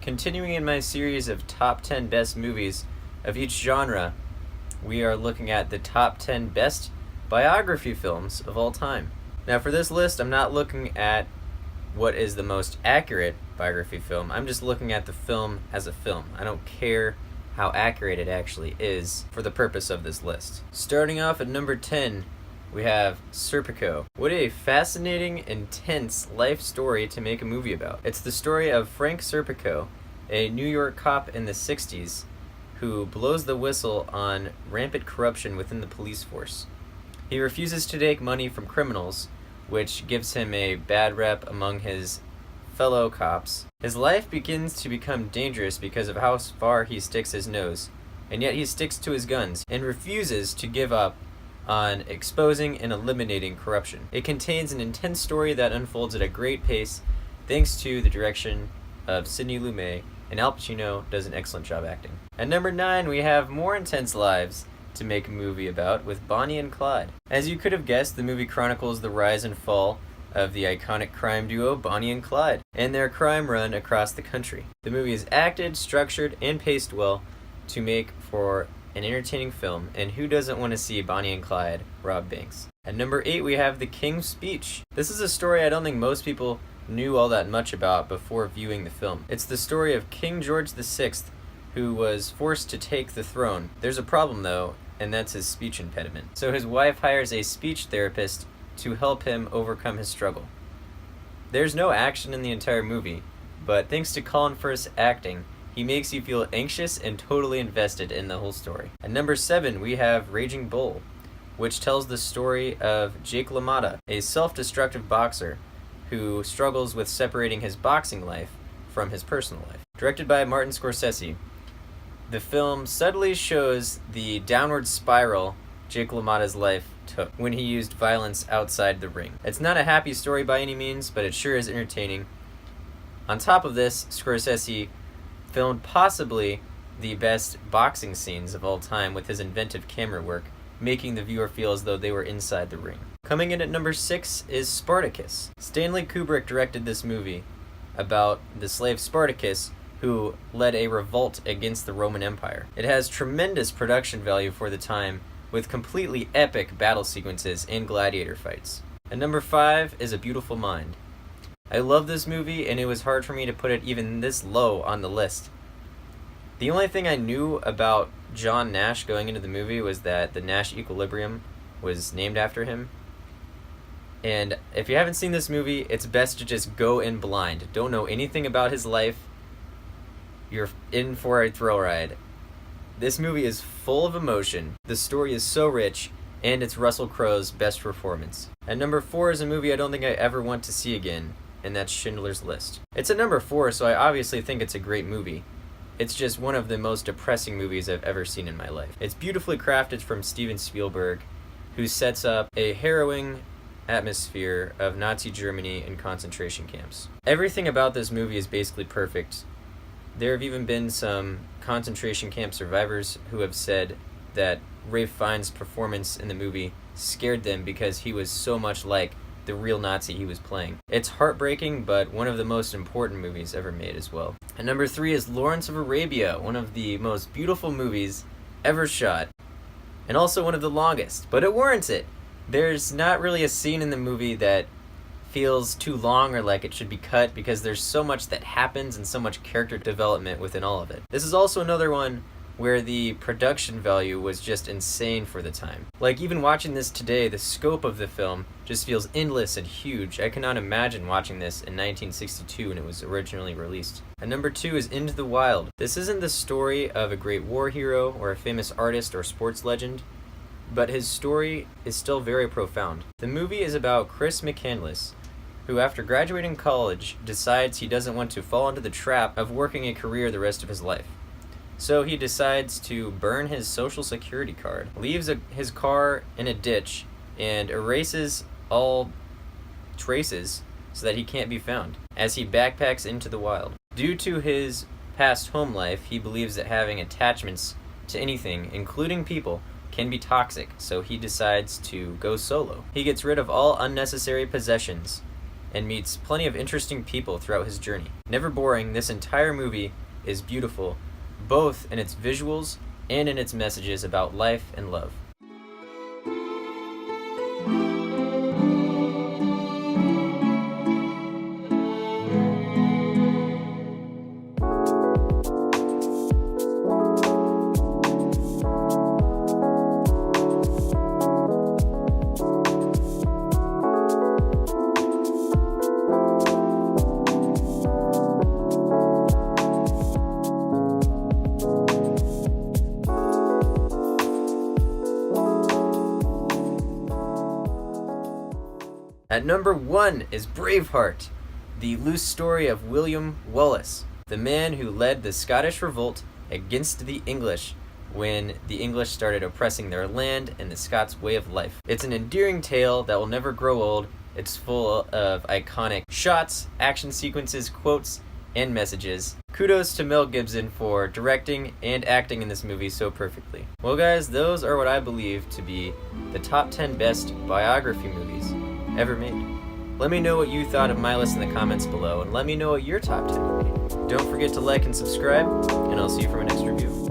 Continuing in my series of top 10 best movies of each genre, we are looking at the top 10 best biography films of all time. Now for this list, I'm not looking at what is the most accurate biography film. I'm just looking at the film as a film. I don't care how accurate it actually is for the purpose of this list. Starting off at number 10, we have Serpico. What a fascinating, intense life story to make a movie about. It's the story of Frank Serpico, a New York cop in the 60s who blows the whistle on rampant corruption within the police force. He refuses to take money from criminals, which gives him a bad rep among his fellow cops. His life begins to become dangerous because of how far he sticks his nose, and yet he sticks to his guns and refuses to give up on exposing and eliminating corruption. It contains an intense story that unfolds at a great pace thanks to the direction of Sidney Lumet, and Al Pacino does an excellent job acting. At number 9, we have more intense lives to make a movie about with Bonnie and Clyde. As you could have guessed, the movie chronicles the rise and fall of the iconic crime duo Bonnie and Clyde and their crime run across the country. The movie is acted, structured, and paced well to make for an entertaining film, and who doesn't want to see Bonnie and Clyde rob banks? At number 8, we have The King's Speech. This is a story I don't think most people knew all that much about before viewing the film. It's the story of King George VI, who was forced to take the throne. There's a problem though, and that's his speech impediment. So his wife hires a speech therapist to help him overcome his struggle. There's no action in the entire movie, but thanks to Colin Firth's acting, he makes you feel anxious and totally invested in the whole story. At number 7, we have Raging Bull, which tells the story of Jake LaMotta, a self-destructive boxer who struggles with separating his boxing life from his personal life. Directed by Martin Scorsese, the film subtly shows the downward spiral Jake LaMotta's life took when he used violence outside the ring. It's not a happy story by any means, but it sure is entertaining. On top of this, Scorsese filmed possibly the best boxing scenes of all time with his inventive camera work, making the viewer feel as though they were inside the ring. Coming in at number 6 is Spartacus. Stanley Kubrick directed this movie about the slave Spartacus, who led a revolt against the Roman Empire. It has tremendous production value for the time, with completely epic battle sequences and gladiator fights. At number 5 is A Beautiful Mind. I love this movie, and it was hard for me to put it even this low on the list. The only thing I knew about John Nash going into the movie was that the Nash Equilibrium was named after him. And if you haven't seen this movie, it's best to just go in blind. Don't know anything about his life. You're in for a thrill ride. This movie is full of emotion. The story is so rich, and it's Russell Crowe's best performance. At number 4 is a movie I don't think I ever want to see again, and that's Schindler's List. It's at number 4, so I obviously think it's a great movie. It's just one of the most depressing movies I've ever seen in my life. It's beautifully crafted from Steven Spielberg, who sets up a harrowing atmosphere of Nazi Germany and concentration camps. Everything about this movie is basically perfect. There have even been some concentration camp survivors who have said that Ralph Fiennes' performance in the movie scared them because he was so much like the real Nazi he was playing. It's heartbreaking, but one of the most important movies ever made as well. And number 3 is Lawrence of Arabia, one of the most beautiful movies ever shot, and also one of the longest, but it warrants it. There's not really a scene in the movie that feels too long or like it should be cut, because there's so much that happens and so much character development within all of it. This is also another one where the production value was just insane for the time. Like, even watching this today, the scope of the film just feels endless and huge. I cannot imagine watching this in 1962 when it was originally released. And number 2 is Into the Wild. This isn't the story of a great war hero or a famous artist or sports legend, but his story is still very profound. The movie is about Chris McCandless, who after graduating college decides he doesn't want to fall into the trap of working a career the rest of his life. So he decides to burn his Social Security card, leaves his car in a ditch, and erases all traces so that he can't be found, as he backpacks into the wild. Due to his past home life, he believes that having attachments to anything, including people, can be toxic, so he decides to go solo. He gets rid of all unnecessary possessions and meets plenty of interesting people throughout his journey. Never boring, this entire movie is beautiful, both in its visuals and in its messages about life and love. At number 1 is Braveheart, the loose story of William Wallace, the man who led the Scottish revolt against the English when the English started oppressing their land and the Scots' way of life. It's an endearing tale that will never grow old. It's full of iconic shots, action sequences, quotes, and messages. Kudos to Mel Gibson for directing and acting in this movie so perfectly. Well guys, those are what I believe to be the top 10 best biography movies ever made. Let me know what you thought of my list in the comments below, and let me know what your top 10 would be. Don't forget to like and subscribe, and I'll see you for my next review.